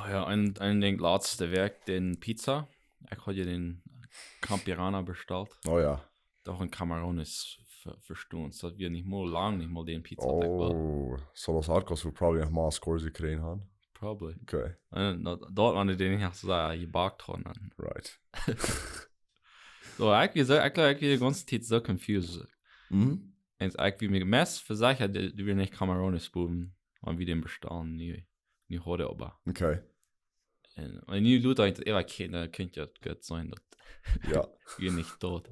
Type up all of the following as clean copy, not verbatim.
ja, ein Ding laatste Werk, den Pizza. Ich hatte den Campirana bestellt. Oh ja. Doch in Kamerun ist verstohlen. Das wir nicht mal lang, nicht mal den Pizza. Oh, so das Hardcore wir probably noch mal Scorsese kriegen haben. Probably. Okay. Dort waren die den ich so gebackt haben. Right. So, eigentlich die ganze Zeit so confused. Mhm. Und eigentlich mir gemessen, für sich hat die wir nicht Kamerunisch buben, und wie den bestanden, nie heute aber. Okay. Und nie Leute eigentlich eher kennen, könnte ja gut sein, dass Ja. wir nicht dort.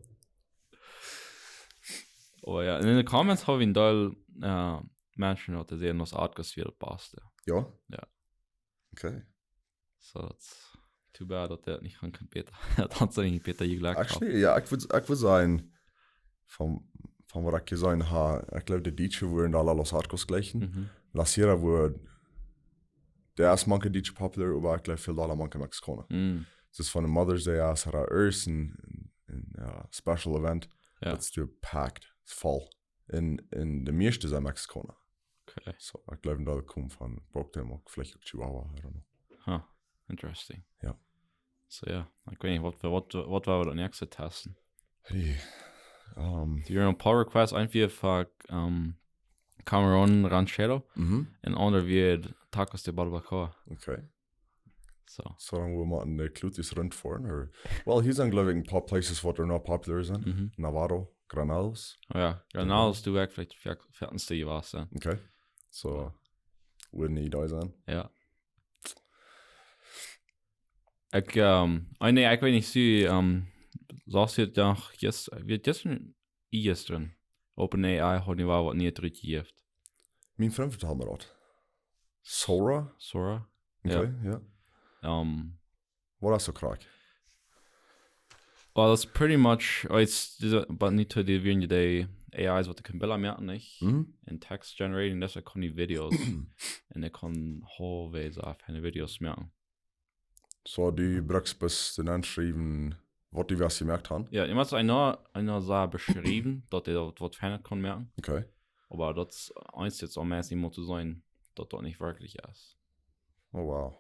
Aber ja, in den Comments habe ich in Teil Menschen, die sehen, dass Artgas wieder passt. Ja? Ja. Okay. So, that's too bad, dass der nicht kann Peter. Dat hat so nicht Peter geglaubt. Actually, ja, ich würde sagen, von was ich gesehen habe, ich glaube, die Deutschen wurden alle los Hardcore gleichen. La Sierra wurde der erste manche Deutsche popular, aber ich glaube, viel alle manche Mexikaner. Das ist von der Mother's Day aus, hat erst ein Special Event. Ja. Das ist packed, ist voll. In der meisten sind Mexikaner. Okay. So, ich glaube, da kommt von Brockdam auch vielleicht auch Chihuahua, I don't know. Huh, interesting. Ja. So ja, ich weiß nicht, was war das nächste testen? Hey, die haben ein paar Requests einfach für Cameron Ranchero und andere wird Tacos de Barbacoa. Okay. So dann wir mal eine Clutis rund fahren, or well, he's on living pop places what are not popular in Navarro, Granados. Oh ja, Granados du weg vielleicht viertenste Jahr sein. Okay. So wouldn't he die sein? Ja. Ich weiß nicht, sie sagst du doch jetzt wird das IS drin. OpenAI hat nicht was nie zurückgegeben. Mein Freund vertelt mir das. Sora? Okay, ja. What ist so krank? Well, that's pretty much but nicht to die werden die AIs wat kan Bilder merken nicht in Text generating das kann die Videos und ich kann whole auf eine Videos merken. So die brauchst bis den anschreiben was die was gemerkt haben? Ja, immer so einer sah beschrieben, dass der dort fertig kann merken. Okay. Aber das eins jetzt auch mehr immer zu sein, dass das nicht wirklich ist. Oh wow.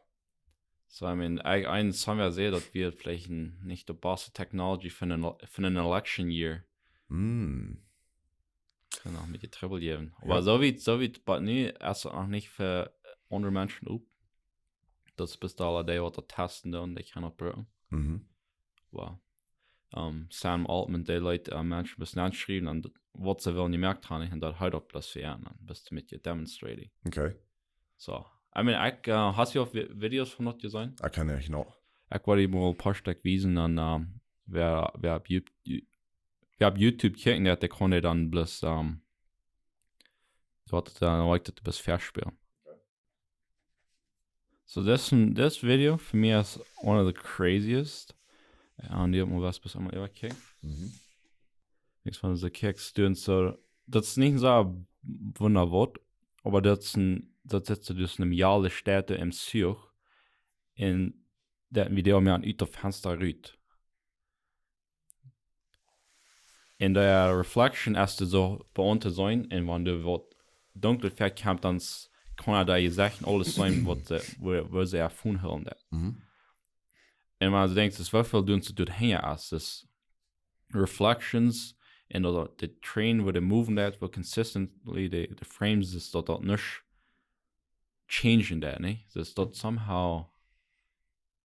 So, I mean, eins haben wir gesehen, dass wir vielleicht nicht die beste Technology für einen Election Year können auch mit die Trouble geben. Aber ja. so wie aber nie erst auch nicht für andere Menschen up. Das bist du alle die, was testen und ich kann auch brauchen. Wow. Sam Altman, die Leute Menschen müssen anschreiben und was sie wollen gemerkt haben, und das halt auch bloß verändern, bis du mit dir demonstrating. Okay. So. I mean, hast du auch Videos von dort gesehen? Ich kann nicht noch. Ich wollte ihm mal ein paar Stück wiesen und wer auf YouTube kicken, der konnte dann bloß dort Leute bis verspielen. Okay. So this Video für mich ist one of the craziest. Und die hat mal was bis einmal überkickt. Nichts von diesen Kicks tun so, das ist nicht so ein Wunderwort, aber das setzt du durch eine Jahr Städte im Zürich in der Video mir ein Fenster rüht. In der Reflection erst so bei uns sein, und wenn du wird dunkel fährt, kommt dann kann da sagen alles sein, wo sie erfunden haben. Und wenn du denkst, das war viel dünn zu tun hängen aus, das Reflections and the train where the moving that will consistently the frames is that nicht changing that, ne? Das dort somehow.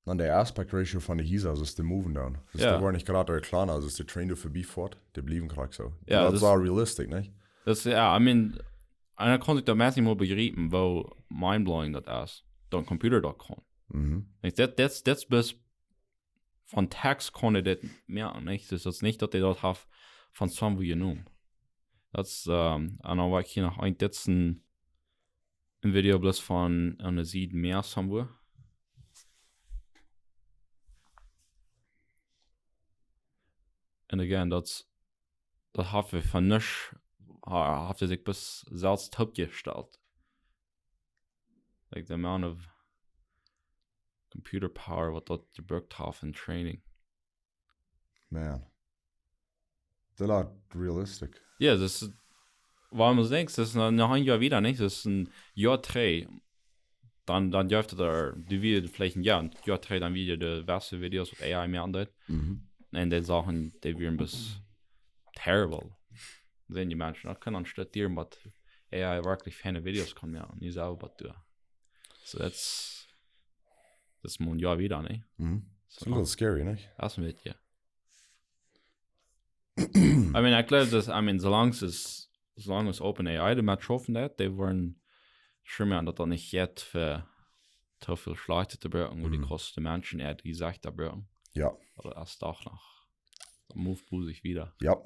Und der Aspect Ratio von der Hisa, also ist der Moving down. Das ja. Der war nicht gerade der Kleine, also ist der Train, der vorbeifährt, der blieben gerade so. Ja, das war realistisch, ne? Das ja, I mean, einer konnte da meistens mal begreifen, wo mindblowing das ist, dann Computer da kann. Das bis von Text konnte das merken, nicht? Das ist nicht, dass die dort haben von somewhere genommen. Das einer war hier noch ein Video bloß von einer Seed mehr somewhere. Und again, das hat wir von nicht, hat sich bis selbst top gestellt. Like the amount of computer power what dort gebraucht hat in training. Man. Das ist realistisch. Ja, das ist, warum du denkst, das ist noch ein Jahr wieder, nicht? Das ist ein Jahr 3. dann dürfte die Video vielleicht ein Jahr dann wieder die ersten Videos mit AI mehr andeutet. Und die Sachen, die wären bis terrible. Sehen die Menschen, das kann dann studieren, was AI wirklich keine Videos kann mehr und nicht selber tun. So das muss ein Jahr wieder, ne? It's a little scary, ne? Das mit, ja. I mean, ich glaube, solange es OpenAI die Match hoffen hat, die wollen schon mehr, dass da nicht jetzt für so viel Schlechte zu brauchen, wo die kosten Menschen eher die sagt da brauchen. Ja. Oder erst auch noch. Move sich wieder. Ja.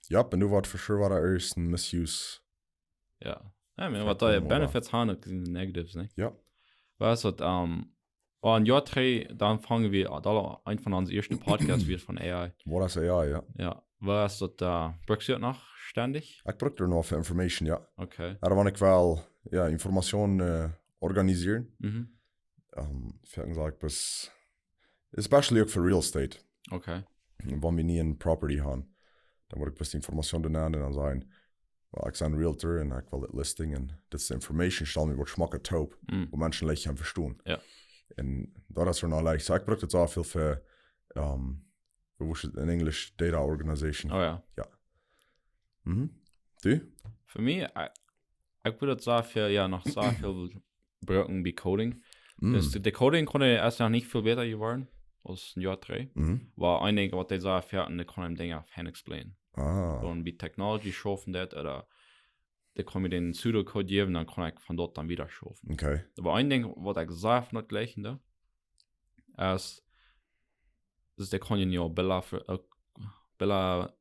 Ja, und du warst für sure war der erste Misuse. Ja. Ja, aber da Benefits haben, sind Negatives, ne? Ja. Weißt du, in Jahr 3, dann fangen wir, ein von unseren ersten Podcasts wird von AI. War das AI, ja. Ja. Weißt du, brauchst du noch ständig? Ich brauche da noch für Information, ja. Okay. Aber wenn ich will, ja, Informationen organisieren, für gesagt, bis, especially auch für Real Estate. Okay. Wenn wir nie eine Property haben, dann würde ich bis die Informationen nennen und dann sagen, well, ich bin ein Realtor und ich will das Listing und das ist Information, stellen mir, was schmeckt taub, wo Menschen leicht haben verstehen. Ja. Und da ist es noch leicht. So, ich brauche jetzt auch viel für, in Englisch, Data Organization. Oh ja. Ja. Du? Für mich, ich würde sagen, für, ja, noch sehr viel brauchen wie Coding. Der Coding konnte erst noch nicht viel besser geworden als ein Jahr 3. War einige, was die sagen, fertig, die können Dinge auf Hand explain. Und wie Technology schaffen das, oder die kann mir den Pseudocode geben, dann kann ich von dort dann wieder schaffen. Okay. Aber ein Ding, was ich gesagt habe, gleich da, ist, dass der kann ja Bilder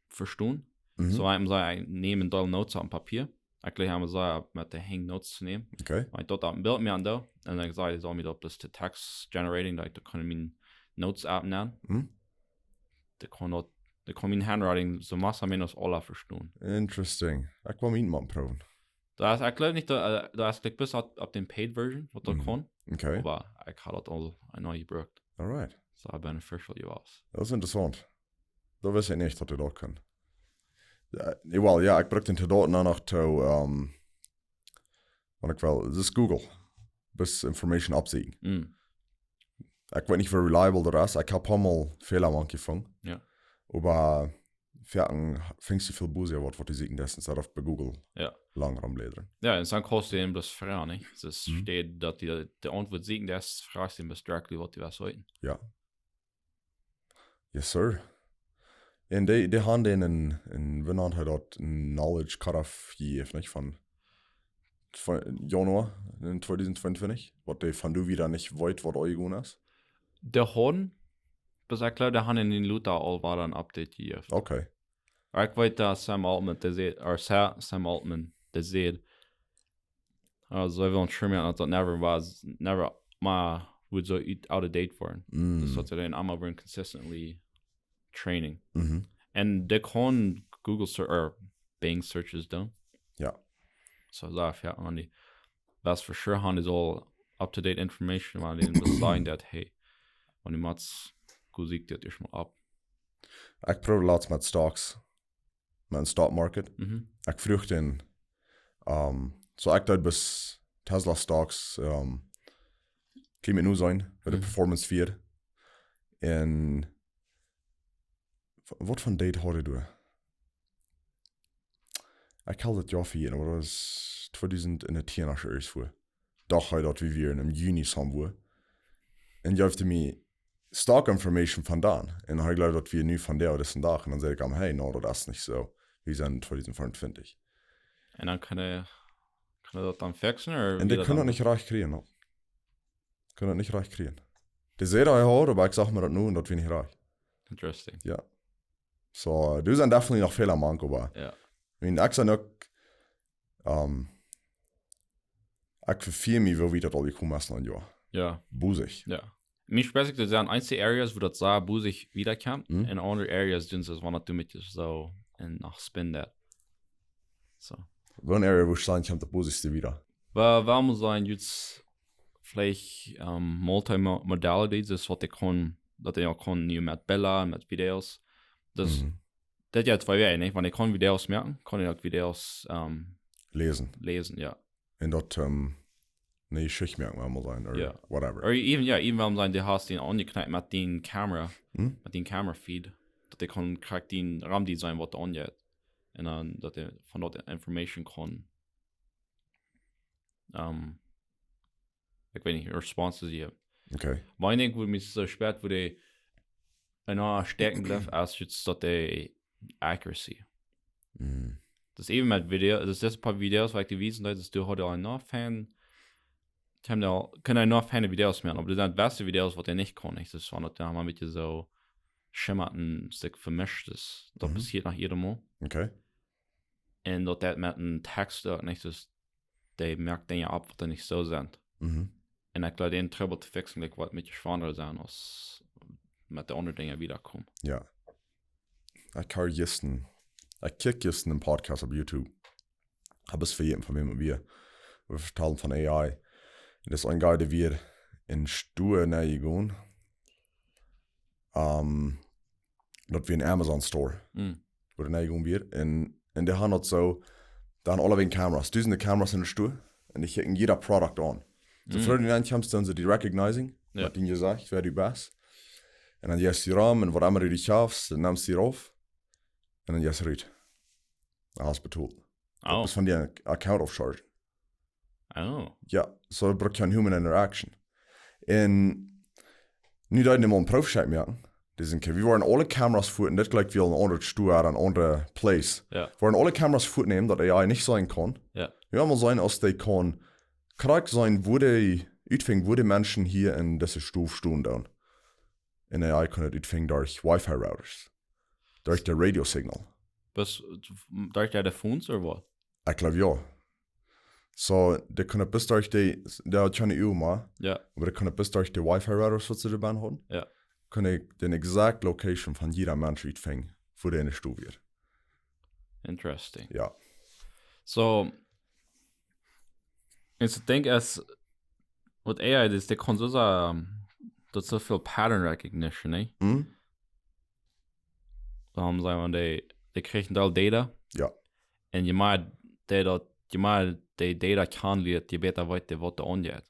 verstehen. So einem sei ich nehme da Notes am Papier. Ich haben gesagt, mit der Hang Notes zu nehmen. Okay. Ich dort ein Bild mir an da, und dann gesagt, ich soll mir da das Text generating, da kann ich meine Notes abnehmen. Da kann mein Handwriting so masse minus alle verstehen. Interesting. Ich will mit mal proben. Da ist, ich glaube nicht, da ist bis auf den Paid Version, was da kann. Okay. Aber ich habe das all neu gebraucht. Alright. So beneficial you was. Das ist interessant. Da weiß ich nicht, was du da kann. Well, ja, ich brauche den dort noch zu, wenn ich will, das ist Google. Bis Information abziehen. Ich weiß nicht, wie reliable das ist. Ich habe ein paar Mal Fehler angefangen. Ja. Aber fängst du viel Busse, was die sehen, das ist auf bei Google lang rumlesen. Ja, und dann kostet ihm das Fragen, nicht? Es steht, dass die Antwort sehen, das fragst du ihm directly, was die was sollten. Ja. Yes, sir. Und die haben den in Winnand hat dort ein Knowledge Cut-off gegeben, nicht? Von Januar 2022, was die von du wieder nicht wollt, was euch gut ist. Der Horn, bis ich glaube, der haben in den Luther all war ein Update gegeben. Okay. Ich weiß, dass Sam Altman, der sieht, also ich will schon mehr, dass das never mal wird so out of date worden. Das hat dann einmal werden consistently training. Und der kann Google oder Bing Searches done. Ja. So da fährt man die, was für sure haben ist all up-to-date information, weil die das sagen, dass hey, wenn die Mats gut sieht, das ist mal ab. Ich probiere lots mit Stocks, mit dem Stock Market. Ich früchte den, so ich dort bis Tesla Stocks, kann mir nur sein, bei der Performance 4. Und was von Date hatte du? Ich halte das Jahr für jeden, aber das ist 2010 als erst vor. Doch halt dort wie wir im Juni sind wo. Und ich habe mir Stock Information von da. Und dann habe ich gedacht, dass wir nu von der oder das Tag. Und dann sage ich, hey, no, das ist nicht so. Wir sind 2025. Und dann kann er das dann fixen? Oder und die können das nicht reich kriegen. No. Können das nicht reich kriegen. Die sehen das auch, aber ich sage mir das nur und das bin ich reich. Interesting. Ja. So, du sind definitiv noch Fehler machen, aber ja. Ich meine, ich sage auch, ich verfehle mich, wie das alle kommen lassen, ja. Ja. Busig. Ja. Mich spricht das an einzelne Areas, wo das sah busig wiederkommt, und andere Areas sind es, wann du mit so und nach spin that. So. Wo eine Area, wo ich sagen, kommt der busigste wieder. Warum sein jetzt vielleicht Multimodalities, das was ich auch kann, mit Bilder, mit Videos. Das ist ja zwei Wege, nicht? Wenn ich kann Videos merken, kann ich auch Videos lesen. Ja. Und dort, Nee, Schichtmerkmal mal sein, oder whatever. Oder even wenn man du hast den angeknallt mit den Kamera, mit den Kamerafeed, dass der kann kriegt den Rahmendesign, was der angeht. Und dann, dass der von dort Information kann, ich weiß nicht, Responses hier. Okay. Aber ich denke, wo mich so spät, wo die eine Stärken bleibt, als jetzt, dass die Accuracy. Das ist eben mit Video, das ist ein paar Videos, weil ich die wissen, dass du heute auch noch Fan, können noch keine Videos mehr, aber das sind die besten Videos, was ich nicht kann. Das ist schon, da haben wir mit so Schimmerten sich vermischt ist. Das passiert nach jedem Mal. Okay. Und dort mit einem Text nicht, dass die merkt Dinge ab, was nicht so sind. Und ich glaube, den Trouble zu fixen, like, was mit schwanger sein, als mit den anderen Dingen wiederkommen. Ja. Ich kicke gestern einen Podcast auf YouTube. Habe es für jeden von wem wir vertellen von AI. Das ist ein Guy, der wir in Stuhe nähe gehen. Dort wie ein Amazon Store. Wo der nähe gehen wir. Und der hat so, dann alle wegen Kameras. Du sind die Kameras in der Stuhe. Und ich kicken jeder Produkt an. So früher in den kommst dann so die Recognizing. Ja. Was die gesagt, wer du bist. Und dann gehst du rum und was immer du dich schaffst, dann nimmst du sie rauf. Und dann gehst du rein. Dann hast du betont. Oh. Das von dir Account aufchargen. Oh. Ja, so braucht ja Human Interaction. Und nu da mal einen Proefschein merken. Wir waren alle Kameras voeten, das gleich wie ein anderer Stuhl an ein anderer Place. Ja. Wir waren alle Kameras voeten, dass AI nicht sein kann. Ja. Wir haben mal sein, als die kann, korrekt sein, wo die utfängt, wo die Menschen hier in dieser Stufe stehen dann. Und AI kann das utfängt durch Wi-Fi-Routers. Durch der Radio-Signal. Was, durch der Phones oder was? Ich glaube ja. So, der kann bis durch die, der hat schon eine EU mal. Ja. Aber der kann bis durch die Wi-Fi-Routers, was sie da haben. Ja. Kann ich den exakt Location von jeder Mensch utfängen, wo der in der Stufe wird. Interesting. Ja. So, ich denke, es, was AI ist, der kann so sagen, das so viel Pattern Recognition, ne? Sagen wir, die kriegen all Data. Ja. Und je mehr die Data kann lernen, je besser weiß die, was da angeht.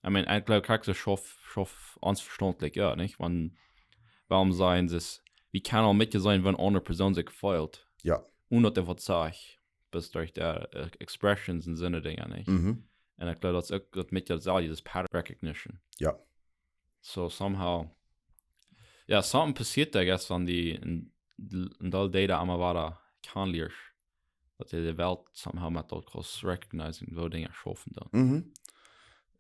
Ich meine, ich glaube, kriegst du schaff uns verständlich, ja, nicht? Warum sein es, wie kann auch mit sein, wenn eine Person sich feilt? Ja. Ohne dass was sagt, bis durch die Expressions und Sinne Dinge, nicht? Und ich glaube, das ist auch mit der Sache, dieses Pattern Recognition. Ja. So, somehow, ja, something passiert da, wenn die in all Data einmal weiter kann lernen, dass die Welt somehow mit dort cross recognizing, wo Dinge schaffen dann.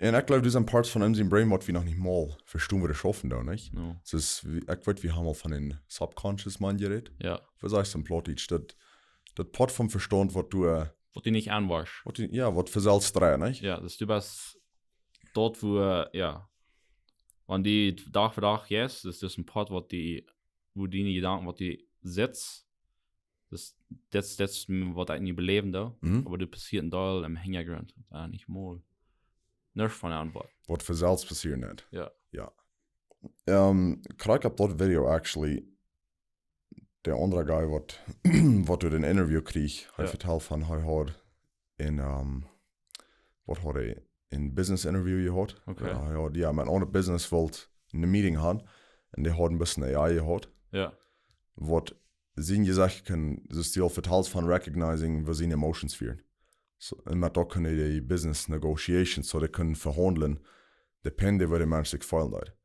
Und ich glaube, das sind Parts von unserem Brain, was wir noch nicht mal verstehen, wie das schaffen da, nicht? No. Das ist, ich weiß, wir haben mal von den Subconscious Mind geredet. Ja. Was heißt ein Plot each? Das Part vom Verstand, was du, was du nicht anwarst. Was für selbst drehen, nicht? Ja, dass du bist dort, wo, ja, wenn die Tag für Tag, yes, das ist ein Part, wo deine Gedanken, was die setzt, das was eigentlich beleben da, aber das passiert da im Hintergrund, nicht mal. Nicht von der Antwort. Was für selbst passiert nicht. Ja. Ja. Krieg ab dort Video, actually, der andere Guy, was du den Interview krieg, hat vertellt von, hat in, was hat in Business Interview gehört. Okay. Ja, mein anderes Business wollte eine Meeting haben und die hat ein bisschen AI gehört. Ja. Was sie gesagt können, das ist die vertellt von recognizing, was sie Emotions fühlen. So, und mit da können die Business Negotiations, so die können verhandeln, depende, wo der Mensch sich fallen hat.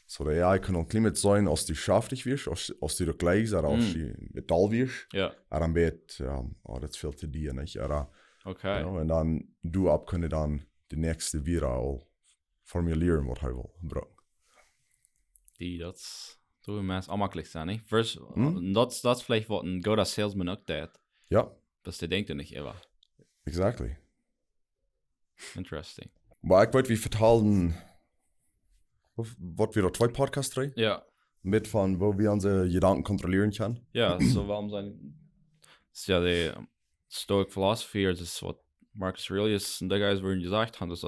So der AI kann auch Klima sein, als die schaftig wirst, als die gleich oder als die metall wirst. Ja. Und dann wird, das fehlt dir nicht. Okay. Und dann du ab können dann die nächste Vira auch formulieren, was er will brauchen. Das so mens anmaklich sein, nicht? First, das vielleicht was ein guter Salesman auch tät. Ja. Das der denkt nicht immer. Exactly. Interesting. Maar ik weet wie vertalen, wat wir da 2 Podcasts drehen. Ja. Mit von, wo wir unsere Gedanken kontrollieren können. Ja, so warum sein, das ist ja die Stoic Philosophy, das ist was Marcus Aurelius und der Guys würden gesagt haben, dass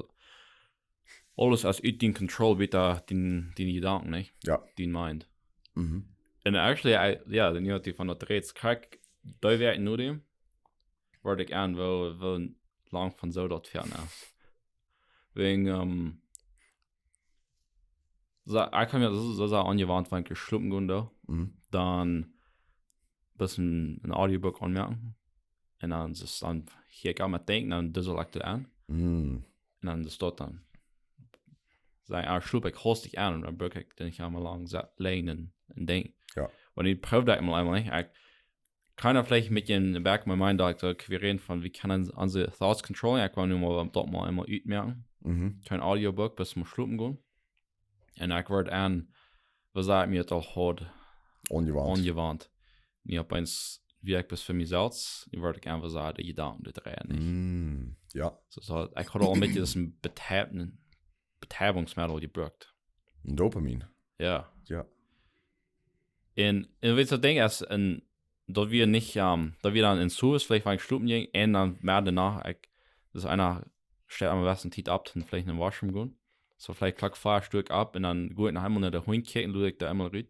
alles als in Control wird da den Gedanken, nicht? Ja. Den Mind. Und actually, ja, dann hat die von der Drehts, krieg, da wäre nur dem, wollte ich an, wo lang von so dort fern ist. wegen, ich kann mir so an die Wand wenn geschluppen gehen da, dann ein bisschen ein Audiobook anmerken und dann ist dann hier kann man denken, dann das like an und dann das dort dann sagen, schlug ich hostig an und dann brück ich den ich einmal lang legen und denken. Ja. Und ich prüfe das einmal nicht. Kann er vielleicht mit dem Back of my mind wir reden von, wie kann unsere Thoughts controllen, ich kann nur mal dort mal einmal mitmerken. Kein Audiobook bis zum Schluppen gehen. Und ich werde an, was sagt mir das halt ungewohnt. Ich habe eins wirklich bis für mich selbst, ich würde gerne sagen, die Gedanken drehen. Ja. So, ich habe auch mit diesem Betäubungsmittel gebraucht. Dopamin. Ja. Ja. Und wie das Ding ist, dass wir nicht, dass wir dann in Suez vielleicht ein Stunden gehen und dann mehr danach, das ist einer, stellt am besten Tiet ab, dann vielleicht in den Washroom gehen. So vielleicht klack ein Stück ab und dann gut nach einmal in der Hund kicken, du da einmal rein.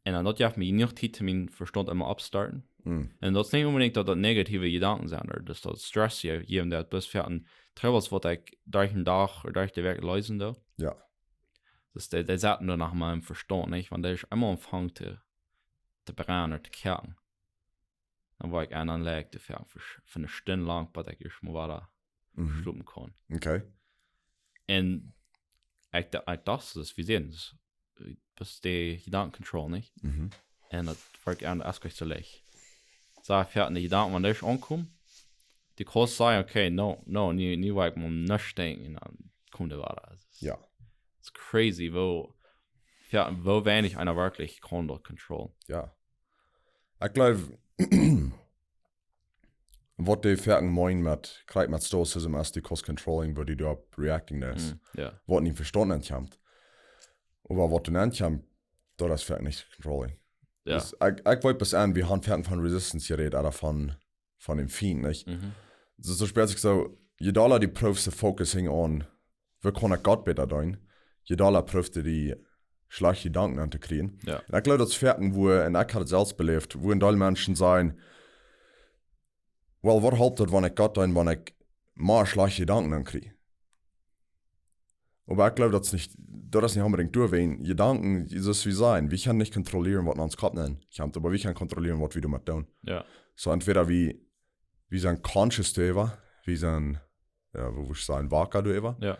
Und dann dort ja mir nicht Tiet, mein Verstand einmal abstarten. Und das ist nicht unbedingt, dass das negative Gedanken sind, oder dass das Stress hier, jedem der das für ein Troubles, was ich durch den Tag oder durch die Werk lösen da. Ja. Das der sagt nur nach meinem Verstand, nicht? Wenn der ist einmal anfangen zu brennen oder zu kerken. Dann war ich einen Leg für eine Stunde lang, bis ich mal weiter schlucken kann. Okay. Und ich das ist, wie sehen, das ist die Gedankenkontrolle, nicht? Und das war ich erst gleich so leicht. So, ich fährt die Gedanken, wenn der ankommt, die kann sagen, okay, nie weil ich mal nicht denken, dann kommt der weiter. Ja. Es ist crazy, wo wenig einer wirklich kann dort control. Ja. Ich glaube, was die Ferken meinen mit Stoicism als die Cost-Controlling, wo die da reacting ist. Ja. Was nicht verstanden kommt. Aber was dann kommt, da ist Ferken nicht Controlling. Ja. Ich wollte bis an, wir haben Ferken von Resistance geredet, oder von dem Fiend, nicht? So spielt sich so, je doller die Prüfste focusing on, wir können Gott besser tun, je doller Prüfte die schlechte Gedanken anzukriegen. Ja. Und ich glaube, das Ferken, wo, und ich habe es selbst belebt, wo in alle Menschen sagen, well, was hilft das, wenn ich Gott tun, wenn ich mehr schlechte Gedanken ankriege? Aber ich glaube, das ist nicht unbedingt durchwehen. Gedanken, das wie sein. Wir können nicht kontrollieren, was uns Kopf nennt. Aber wir können kontrollieren, was wir damit tun. Ja. So entweder wie sein Conscious drüber, wie sein, ja, wo ich sagen, Wacker drüber. Ja.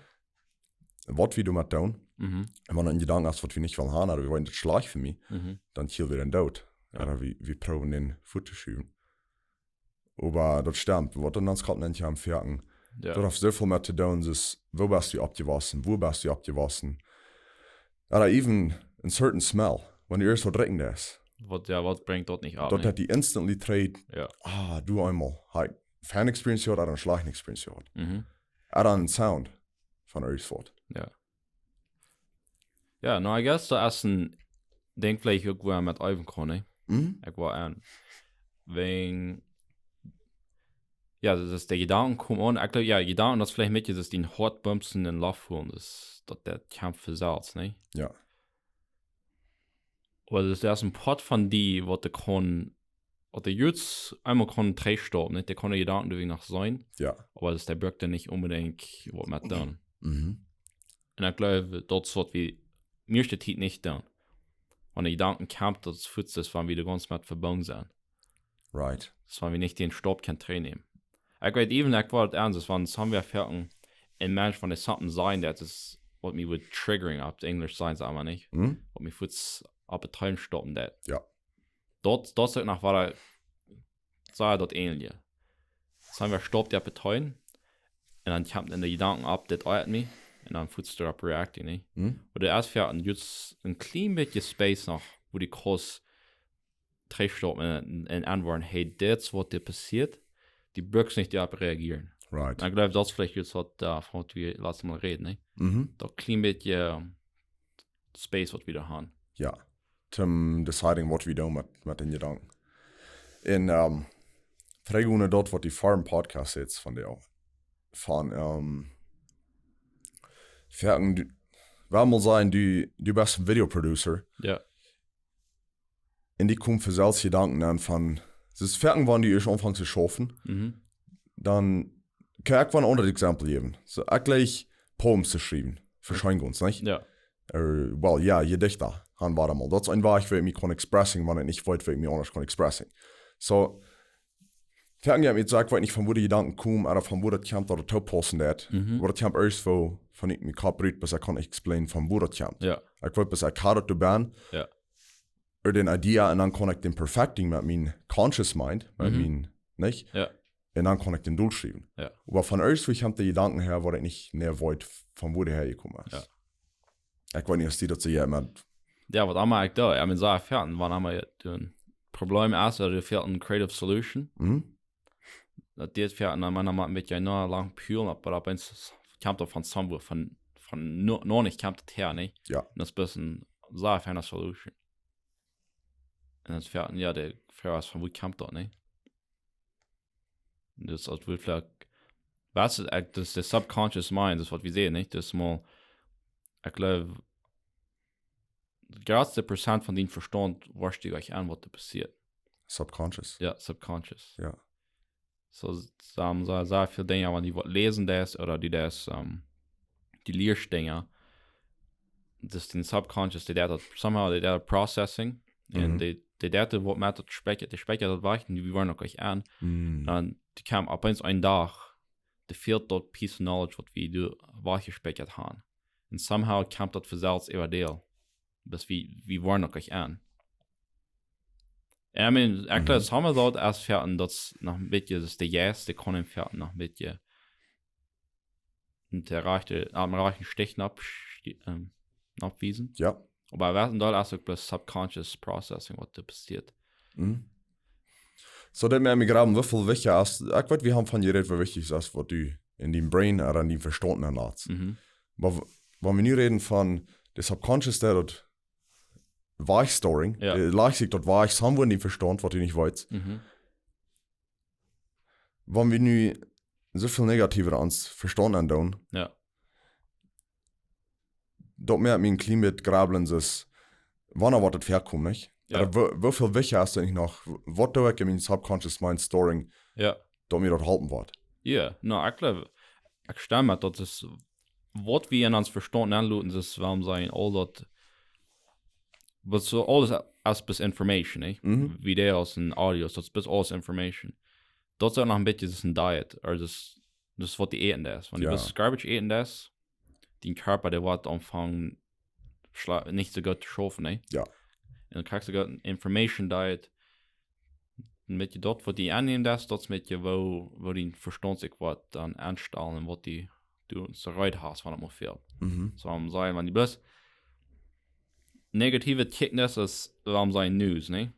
Was wir damit tun. Und wenn du einen Gedanken hast, was wir nicht wollen haben, oder wir wollen das schlecht für mich, dann killen wir den Tod. Ja. Oder wir probieren den Fuß zu schieben. Aber das stimmt. Was dann uns Kopf nennt, ja am Ferken. Ja. Du hast so viel mehr zu tun, ist, wo bist du abgewaschen, Oder even ein certain smell, wenn du erst verdrecken ist. Was bringt dort nicht ab? Dort hat die instantly trade, ja. Du einmal, halt, Fan-Experience oder eine Schleichen-Experience Oder einen Sound von euch fort. Ja. Ja, no, I guess da ist ein Ding vielleicht irgendwo mit Eufen kann, Ich war an, wegen, ja, das ist der Gedanken kommt an. Ich glaube, ja, Gedanken, das vielleicht mit, das ist den Hortbumps in den Lauf holen, das der Kampf für Salz, ne? Ja. Aber das ist ein Part von die, was der kann, oder jetzt einmal kann drei stoppen, nicht? Der kann der Gedanken durch nach sein. Ja. Aber das der birgt dann nicht unbedingt, was mit dann. Und ich glaube, dort wird wie, mir steht hier nicht dann. Wenn der Gedanken kommt, das fühlt das, wenn wir ganz mit verbunden sind. Right. Das wenn wir nicht den Stopp kann nehmen. Ich weiß even, ich war ernst, wenn es haben wir fertig, ein Mensch, wenn es something sein, das ist, was mich wird triggering, auf Englisch sein, sagen wir nicht. Was mich wird Appetiten stoppen, das. Ja. Dort sagt nach, war da, sei dort ähnlich. Das haben wir stoppt die Appetiten, und dann kommt in der Gedanken ab, das eiert mich, und dann fühlst du ab reacting, nicht? Oder erst fertig, jetzt ein klein bisschen Space noch, wo die Kurs stoppen und antworten, hey, das, was dir passiert, die Brücks nicht ab reagieren. Right. Ich glaube, das vielleicht jetzt hat davon wir letztes Mal reden, ne? Da klein bisschen Space, was wir da haben. Ja. Zum deciding what we do mit den Gedanken. In Frage dort, was die Farm Podcast jetzt von der von Ferken, wer mal sein, du bist ein Videoproducer. Ja. Und die kommen für selbst Gedanken an von, es ist Ferken, wann die ich anfangen zu schaffen, dann kann ich ein anderes Exempel geben. So, ich gleich Poems zu schreiben, für Scheingunst, nicht? Ja. Well, ja, Gedichter, han war mal. Das ist ein Weg, wie ich mich kann expressen, wenn ich nicht weiß, wie ich mich anders kann expressen. So, ich habe mir gesagt, weil ich von wo die Gedanken kommen, oder von wo das kommt, oder das passen wird. Wo das kommt erst, von ich mich gerade brüht, bis ich kann explain, von wo das kommt. Ja. Ich will, bis ich kann das bin, Ja. oder den Idee, und dann kann ich den perfecting mit meinem conscious mind, mit meinem, nicht? Ja. Und dann kann ich den durchschreiben. Ja. Aber von erst, wo ich die Gedanken her, wo ich nicht näher wollte, von wo der hergekommen ist. Ja. Ich weiß nicht, was die dazu jemand. Ja, was einmal ich da, ich meine, so erfahren, wann einmal ein Problem ist, oder fehlt eine creative solution. Das fährt dann manchmal mit ja noch lang püren, aber da kommt doch von somewhere, von noch nicht kommt das her, nicht? Ja. Und das ist ein bisschen so eine solution. Und das fährt, ja, der fährt von wo kommt das, nicht? Das ist vielleicht, was ist, das ist der subconscious mind, das ist was wir sehen, nicht? Das ist mal, ich glaube, 30% von den Verstand wascht euch an, was da passiert. Subconscious. Ja, subconscious. Ja. So haben so sehr viele Dinge, wenn die lesen das oder die das, die Lehrstdinge, das ist den subconscious, die da somehow die da processing und die da was mit das speichert, die speichert das weichen, die waren noch gleich an. Dann die kam ab ein Tag, die fehlt dort piece of knowledge, was wir du weiche gespeichert haben. Und somehow kam das für selbst über der, bis wir waren noch gleich an. I mean, actually, das haben wir dort erst fertig, das noch ein bisschen, das ist der Yes, der kann fertig noch ein bisschen. Und der reichen Stich abwiesen. Ja. Aber wir hatten dort erst bloß subconscious processing, was da passiert. So, dann mir gerade, wie viel wichtig ist, ich weiß, wir haben von dir geredet, wie wichtig es ist, was du in deinem Brain oder in deinem Verstand anlässt. Aber wenn wir nicht reden von der Subconscious, der dort Weichstoring, ja. Leicht sich dort weich, haben wir in deinem Verstand, was du nicht weißt. Wenn wir nu so viel Negativer ans Verstand andauern, ja. dort mehr mit dem Klima grabeln ist, wann erwartet herkommen, nicht? Ja. Oder wie viel wichtiger ist denn noch, was da ich in meinem Subconscious Mind Storing, Ja. da mir dort halten wird? Ja, no, ich glaube, ich stimme, dass das, was wir in uns Verstand anluten, das warum sein, all das, was so alles als bis Information, nicht? Videos und Audios, das ist bis alles Information. Das ist auch noch ein bisschen das ein Diet, oder das ist, was die eten das. Wenn du bis Garbage eten das, dein Körper, der wird anfangen, nicht so gut zu schaffen, nicht? Ja. Und dann kriegst du ein Information Diet, mit dir dort, wo die annehmen das, dort mit dir, wo die Verstand sich was dann anstellen und was die du so reut hast, wenn es mal fehlt. So haben sagen, wenn die bloß negative Kickness ist, warum sein News, ne?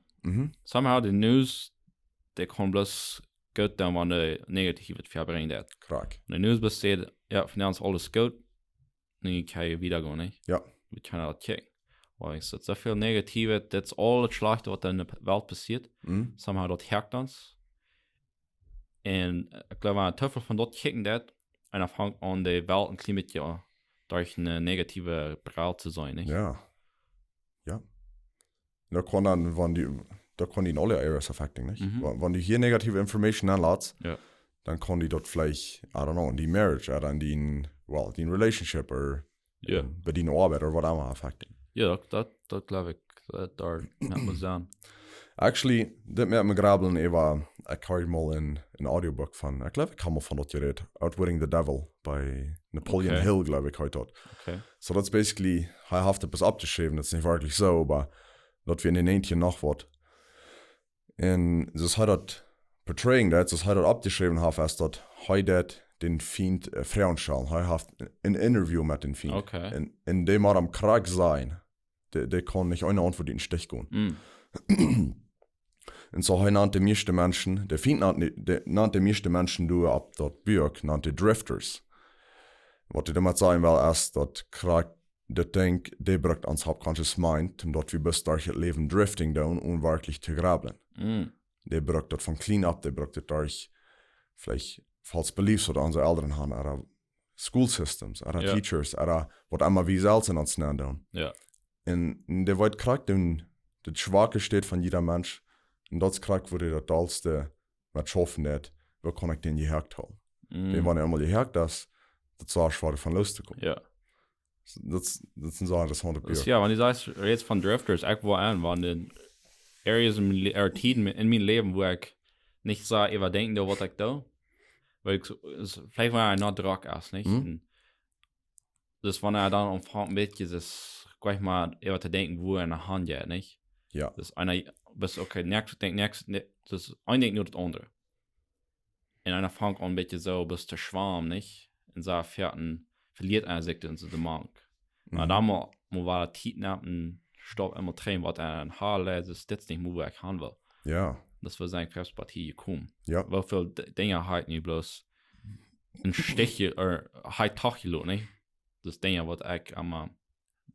Somehow the News, der kann bloß gut dann, wenn der negative verbringen hat. Krack. Und die News besteht, ja, von uns alles gut, dann kann ich wieder gehen, ne? Ja. Wir können das kicken. Weil ich so viel Negative, das ist alles Schlechte, was in der Welt passiert. Somehow das hackt uns. Und ich glaube, ein Teufel von dort kicken das, und er fängt an, die Welt und Klima ja durch eine negative Brille zu sein, nicht? Ja. Ja. Da kann dann, da kann die alle Areas affecting, nicht? Wenn du hier negative Information anlässt, dann kann die dort vielleicht, I don't know, in die Marriage oder in die Relationship oder bei deiner Arbeit oder was auch immer affecting. Ja, das glaube ich, da kann man sagen. Actually, das mit mir grabeln, ich habe mal ein Audiobook von, ich glaube, ich habe mal von dort geredet, Outwitting the Devil bei Napoleon Hill, glaube ich, heute. Okay. So that's basically, ich habe etwas abgeschrieben, das ist nicht wirklich so, aber dass wir in den Ähnchen noch was. Und das hat das portraying das hat das abgeschrieben, ist, dass heute den Fiend Frauen schauen. Er hat ein Interview mit dem Fiend. Okay. In dem er am Krieg sein, der kann nicht eine Antwort in den Stich gehen. Und so er nannte meiste Menschen, der Fiend nannte meiste Menschen durch ab dort Bürg, nannte Drifters. Was ich damit sagen will, ist, dass Krieg, der Denk, der braucht ans Subconscious Mind, um dort wie bis durch das Leben drifting down, um wirklich zu graben. Der braucht das von clean up, der braucht das durch vielleicht false beliefs oder unsere Eltern haben, oder School Systems, oder Teachers, oder was immer wie selbst in uns nennen. Ja. Und der wird kriegt, das Schwache steht von jeder Mensch, und das kriegt, wo der das Dollste mit schaffen hat, wo kann ich den gehackt haben. Den waren ja einmal gehackt, das war schwer von loszukommen. Ja. Das sind so interessante Bücher. Ja, wenn du sagst, jetzt von Drifters, ich war waren in Areas Tiden in meinem Leben, wo ich nicht so überdenken, was ich da. Weil vielleicht war ich noch Druck erst, nicht? Das war ja dann am bisschen das gleich mal über zu denken, wo er in der Hand geht, nicht? Ja. Das ist einer, bis okay, nächstes, das ist ein Ding nur das andere. In einer fängt an ein bisschen so, bis der Schwarm, nicht? In so Vierten verliert einer sich in so den Mark. Aber da war der Titnappen, Stopp immer drehen, was er ein Haar lässt, das ist nicht, wo er kann will. Ja. Das war seine Krebspartie gekommen. Ja. Wie viele Dinge halt nicht bloß ein Stich oder halt doch nicht? Das Dinge, was ich einmal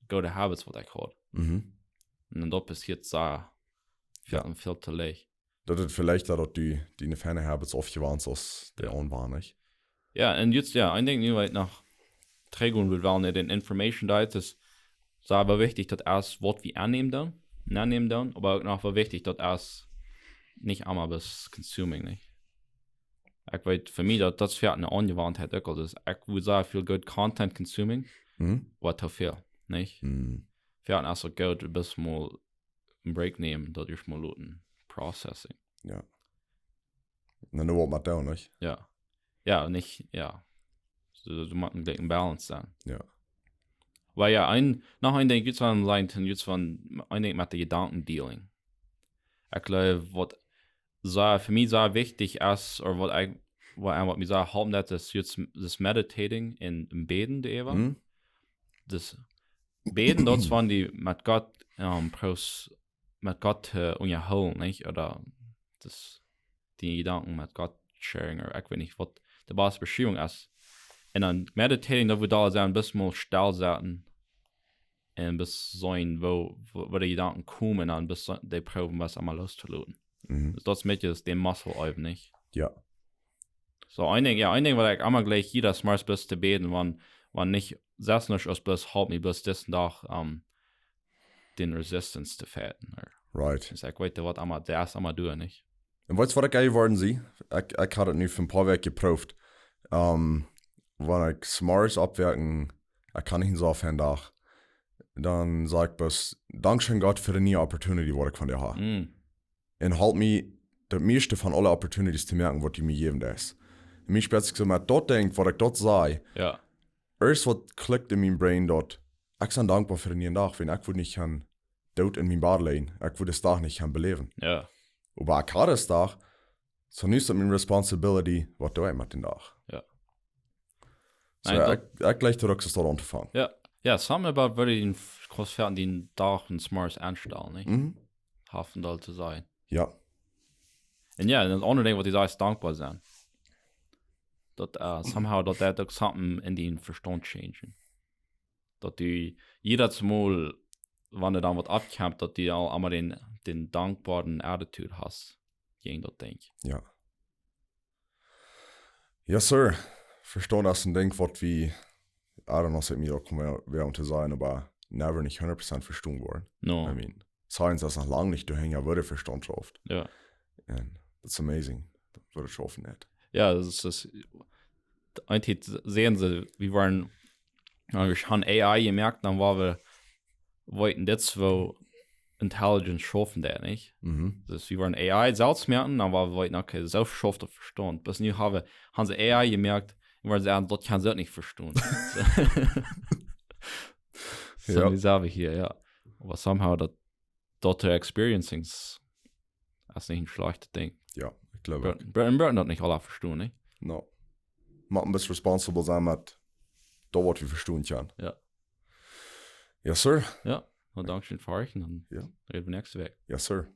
gute Habits, was ich habe. Und dann passiert so viel zu leicht. Das ist vielleicht auch die ferne Habits aufgewarnt, aus der war, nicht? Ja, und jetzt, ein Ding, nur nach Trägung wird, weil nicht in Information da ist, so aber wichtig, dass erst Wort wie annehmen dann, aber auch noch wichtig, dass erst nicht einmal bis consuming, nicht? Ich weiß, für mich, das fährt eine Angewandtheit, ich würde sagen, viel good Content consuming, war zu viel, nicht? Fährt erst so gut, bis mal einen Break nehmen, dadurch mal looten, Processing. Ja. Na, nur was man da, nicht? Ja. Ja, nicht, ja. So, du machst einen Balance dann. Ja. Weil ja, noch ein Ding, jetzt von ein Ding mit der Gedankendealing. Ich glaube, was für mich sehr wichtig ist, oder was mir sehr halten hat, ist jetzt das Meditating im Beten, die Eva. Das Beten, dort waren die mit Gott, mit Gott unterhalten, nicht? Oder die Gedanken mit Gott sharing, oder ich weiß nicht, was die Beschreibung ist. Und dann Meditating, da wird alles ein bisschen mal still sein. Und bis sein, wo die Gedanken kommen, dann bis die proben, was einmal loszulassen. Das mit ist den Muscle üben, nicht? Ja. So ein Ding, weil ich einmal gleich jeder smart bis zu beten, wann nicht, selbst nicht aus bis halt mich bis diesen Tag den Resistance zu fährten. Right. Ich weiß, was einmal, der erst einmal tun, nicht? Und weißt du, was geil geworden sie? Ich hatte es nicht für ein paar Wochen geprüft. Wenn ich Smarts abwerken, ich kann nicht so auf einen Tag, dann sag ich bis, Dankeschön Gott für die neue Opportunity, die ich von dir habe. Und halt mich das meiste von allen Opportunities zu merken, was die mir geben ist. Und mich spätestens so, wenn ich dort denke, was ich dort sage, ja. Erst was klickt in meinem Brain dort, ich bin dankbar für den neuen Tag, wenn ich nicht kann dort in meinem Bad legen, ich würde das Tag nicht kann beleben. Ja. Aber ich habe das Tag, so ist es meine Responsibility, was du mit dem Tag. Ja. So, ich gleich zurück, das dort anzufangen. Ja. Ja, some about würde den Großfährten den Tag und Smarts anstellen, nicht? Hoffen soll zu sein. Ja. Und ja, das andere Ding, was die sagen, ist dankbar sein. Dass somehow that auch something in den Verstand changen. Dass die jedes Mal, wenn du dann was abkämpft, dass du auch einmal den dankbaren Attitude hast. Gegen das Ding. Ja. Ja, Sir. Verstehen das ein Ding, was wie, I don't know, seit mir auch während zu sein, aber never nicht 100% verstanden worden. No. I mean, Science ist noch lange nicht durchhängen, würde verstanden drauf. Ja. And that's amazing. Das würde ich hoffen nicht. Ja, das ist eigentlich sehen sie, wir waren haben AI gemerkt, dann wir wollten das wo Intelligence schaffen, der nicht. Das wir waren AI selbst merken, dann wir wollten okay, selbst schafft verstehen. Bis nu haben sie AI gemerkt, wir sagen, das kann sie nicht verstehen. So wie sagen wir hier, ja. Aber somehow dort experiencing ist nicht ein schlechtes Ding. Ja, ich glaube. Burton hat nicht alle verstehen, nicht? No. Man muss responsible sein mit da, was wir verstehen können. Ja. Yes, sir. Ja, und danke schön für euch und dann Ja. reden wir nächste Woche. Yes, sir.